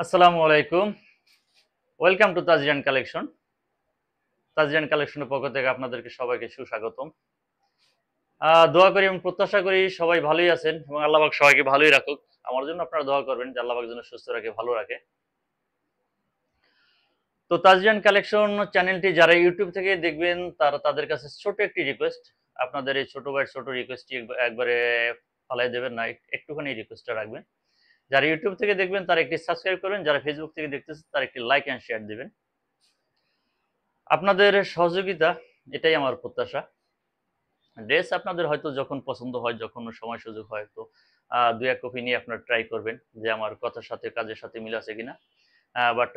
আসসালামু আলাইকুম। Welcome to Tajrian collection. Tajrian কালেকশনের পক্ষ থেকে আপনাদেরকে সবাইকে সুস্বাগতম। দোয়া করি এবং প্রত্যাশা করি সবাই ভালোই আছেন এবং আল্লাহ পাক সবাইকে ভালোই রাখুক। আমার জন্য আপনারা দোয়া করবেন যে আল্লাহ পাক যেন সুস্থ রাখে, ভালো রাখে। তো তাজরিয়ান কালেকশন চ্যানেলটি যারা ইউটিউব থেকে দেখবেন তাদের কাছে ছোট একটি রিকোয়েস্ট। আপনাদের এই ছোট ভাইয়ের ছোট রিকোয়েস্টটি একবারে ফালাই দেবেন না, একটুখানি রিকোয়েস্টটা রাখবেন। যারা ইউটিউব থেকে দেখবেন তারা একটি সাবস্ক্রাইব করবেন, যারা ফেসবুক থেকে দেখতেছেন তারা একটি লাইক অ্যান্ড শেয়ার দিবেন। আপনাদের সহযোগিতা এটাই আমার প্রত্যাশা। ড্রেস আপনাদের হয়তো যখন পছন্দ হয়, যখন সময় সুযোগ হয়, তো দুই এক কপি নিয়ে আপনারা ট্রাই করবেন যে আমার কথার সাথে কাজের সাথে মিল আছে কিনা। বাট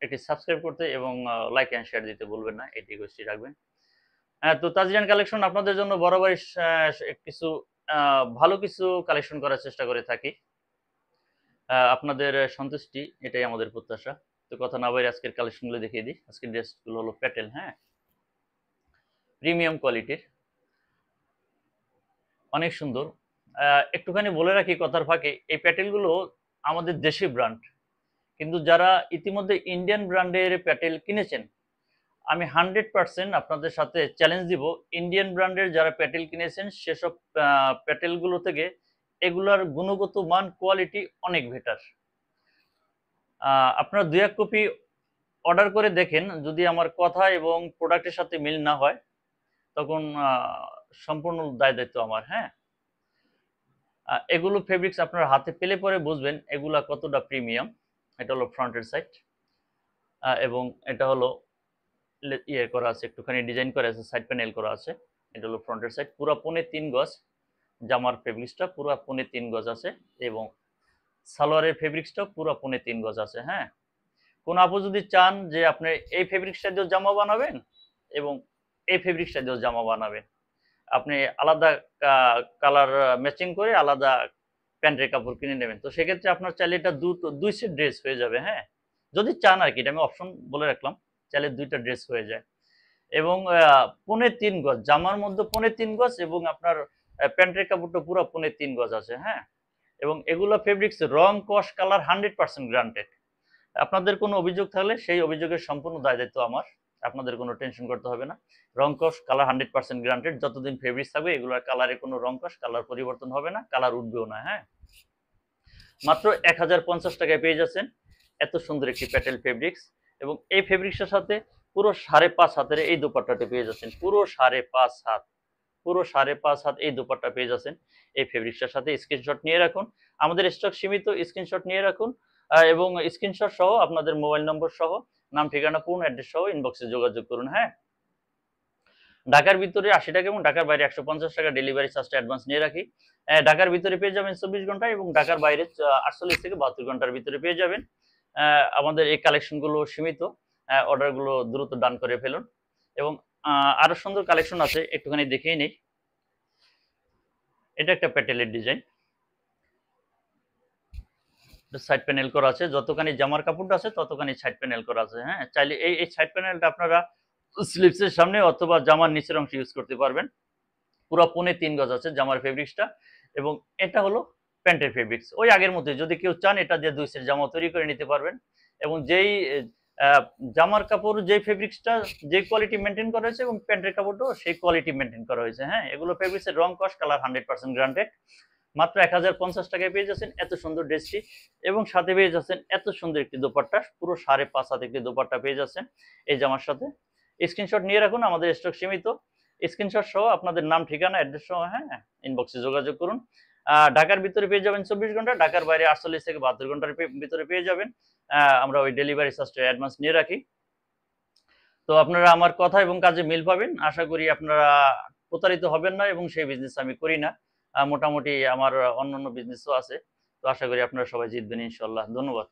এটি সাবস্ক্রাইব করতে এবং লাইক অ্যান্ড শেয়ার দিতে বলবেন না, এটি রিকোয়েস্টই রাখবেন। তো তাজরিয়ান কালেকশন আপনাদের জন্য বরাবরই কিছু ভালো কিছু কালেকশন করার চেষ্টা করে থাকি। আপনাদের সন্তুষ্টি এটাই আমাদের প্রত্যাশা। তো কথা না বাইরে আজকের কালেকশনগুলো দেখিয়ে দিই। আজকের ড্রেসগুলো হলো প্যাটেল, হ্যাঁ, প্রিমিয়াম কোয়ালিটির, অনেক সুন্দর। একটুখানি বলে রাখি কথার ফাঁকে, এই প্যাটেলগুলো আমাদের দেশি ব্র্যান্ড, কিন্তু যারা ইতিমধ্যে ইন্ডিয়ান ব্র্যান্ডের প্যাটেল কিনেছেন, আমি 100% আপনাদের সাথে চ্যালেঞ্জ দিব, ইন্ডিয়ান ব্র্যান্ডের যারা প্যাটেল কিনেছেন সেসব প্যাটেলগুলো থেকে এগুলার গুণগত মান, কোয়ালিটি অনেক বেটার। আপনারা দুই এক কপি অর্ডার করে দেখেন, যদি আমার কথা এবং প্রোডাক্টের সাথে মিল না হয় তখন সম্পূর্ণ দায় দায়িত্ব আমার, হ্যাঁ। এগুলো ফেব্রিক্স আপনার হাতে পেলে পরে বুঝবেন এগুলা কতটা প্রিমিয়াম। এটা হলো ফ্রন্টের সাইড এবং এটা হলো ইয়ে করা আছে, একটুখানি ডিজাইন করা আছে, সাইড প্যানেল করা আছে। এটা হলো ফ্রন্টের সাইড, পুরো 3.5 গজ জামার ফেব্রিক্সটা, পুরো 3.5 গজ আছে এবং সালোয়ারের ফেব্রিক্সটা পুরো 3.5 গজ আছে, হ্যাঁ। কোন আপু যদি চান যে আপনি এই ফেব্রিক্সটা দিয়েও জামা বানাবেন এবং এই ফেব্রিক্সটা দিয়েও জামা বানাবেন, আপনি আলাদা কালার ম্যাচিং করে আলাদা প্যান্টের কাপড় কিনে নেবেন, তো সেক্ষেত্রে আপনার চাইলে এটা দুই সেট ড্রেস হয়ে যাবে, হ্যাঁ, যদি চান আর কি। এটা আমি অপশন বলে রাখলাম, চাইলে দুইটা ড্রেস হয়ে যায়। এবং 3.5 গজ জামার মধ্যে 3.5 গজ এবং আপনার প্যান্টের কাপড়টা পুরো 3.5 গজ আছে, হ্যাঁ। এবং এগুলো ফেব্রিক্স রং কস কালার 100% গ্রান্টেড। আপনাদের কোনো অভিযোগ থাকলে সেই অভিযোগের সম্পূর্ণ দায় দায়িত্ব আমার, আপনাদের কোনো টেনশন করতে হবে না। রং কস কালার 100% গ্রান্টেড, যতদিন ফেব্রিক্স থাকবে এগুলোর কালারে কোনো রং কস কালার পরিবর্তন হবে না, কালার উঠবেও না, হ্যাঁ। মাত্র 1050 টাকায় পেয়ে যাচ্ছেন এত সুন্দর একটি প্যাটেল ফেব্রিক্স এবং এই ফেব্রিক্সের সাথে পুরো 5.5 হাতের এই দোপাট্টাটি পেয়ে যাচ্ছেন, পুরো 5.5 হাত, পুরো 5.5 হাত এই দোপাট্টা পেয়ে যাচ্ছেন এই ফেব্রিক্সের সাথে। স্ক্রিনশট নিয়ে রাখুন, আমাদের স্টক সীমিত, স্ক্রিনশট নিয়ে রাখুন এবং স্ক্রিনশট সহ আপনাদের মোবাইল নম্বর সহ নাম, ঠিকানা, পূর্ণ অ্যাড্রেস সহ ইনবক্সে যোগাযোগ করুন, হ্যাঁ। ঢাকার ভিতরে 80 টাকা এবং ঢাকার বাইরে 150 টাকা ডেলিভারি চার্জটা অ্যাডভান্স নিয়ে রাখি। ঢাকার ভিতরে পেয়ে যাবেন 24 ঘন্টা এবং ঢাকার বাইরে 48 থেকে 72 ঘন্টার ভিতরে পেয়ে যাবেন। আমাদের এই কালেকশনগুলো সীমিত, অর্ডারগুলো দ্রুত ডান করে ফেলুন এবং আরো সুন্দর কালেকশন আছে, একটুখানি দেখেই নেই। এটা একটা প্যাটেলের ডিজাইন, সাইড প্যানেল করা আছে, যতখানি জামার কাপড়টা আছে ততখানি সাইড প্যানেল করা আছে, হ্যাঁ। চাইলে এই সাইড প্যানেলটা আপনারা স্লিভসের সামনে অথবা জামার নিচের অংশে ইউজ করতে পারবেন। পুরো 3.5 গজ আছে জামার ফেব্রিক্সটা এবং এটা হলো প্যান্টের ফেব্রিক্স। ওই আগের মতোই, যদি কেউ চান এটা দিয়ে 2 সেট জামা তৈরি করে নিতে পারবেন এবং যেই জামার কাপড় যেই ফেব্রিক্সটা যে কোয়ালিটি মেনটেন করা হয়েছে এবং প্যান্টের কাপড়টাও সেই কোয়ালিটি মেনটেন করা হয়েছে, হ্যাঁ। এগুলো ফেব্রিক্সের রং কস কালার 100% গ্রান্টেড। মাত্র 1050 টাকায় পেয়ে যাচ্ছেন এত সুন্দর ড্রেসটি এবং সাথে পেয়ে যাচ্ছেন এত সুন্দর একটি দোপাট্টা, পুরো 5.5 হাত একটি দোপাট্টা পেয়ে যাচ্ছেন এই জামার সাথে। স্ক্রিনশট নিয়ে রাখুন, আমাদের স্টক সীমিত, স্ক্রিনশট সহ আপনাদের নাম, ঠিকানা, অ্যাড্রেস সহ, হ্যাঁ, ইনবক্সে যোগাযোগ করুন। ঢাকার ভিতরে পেয়ে যাবেন 24 ঘন্টা, ঢাকার বাইরে 48 থেকে 72 ঘন্টার ভিতরে পেয়ে যাবেন। আমরা ওই ডেলিভারি চার্জটা অ্যাডভান্স নিয়ে রাখি। তো আপনারা আমার কথা এবং কাজে মিল পাবেন, আশা করি আপনারা প্রতারিত হবেন না এবং সেই বিজনেস আমি করি না। মোটামুটি আমার অন্যান্য বিজনেসও আছে, তো আশা করি আপনারা সবাই জিতবেন ইনশাল্লাহ। ধন্যবাদ।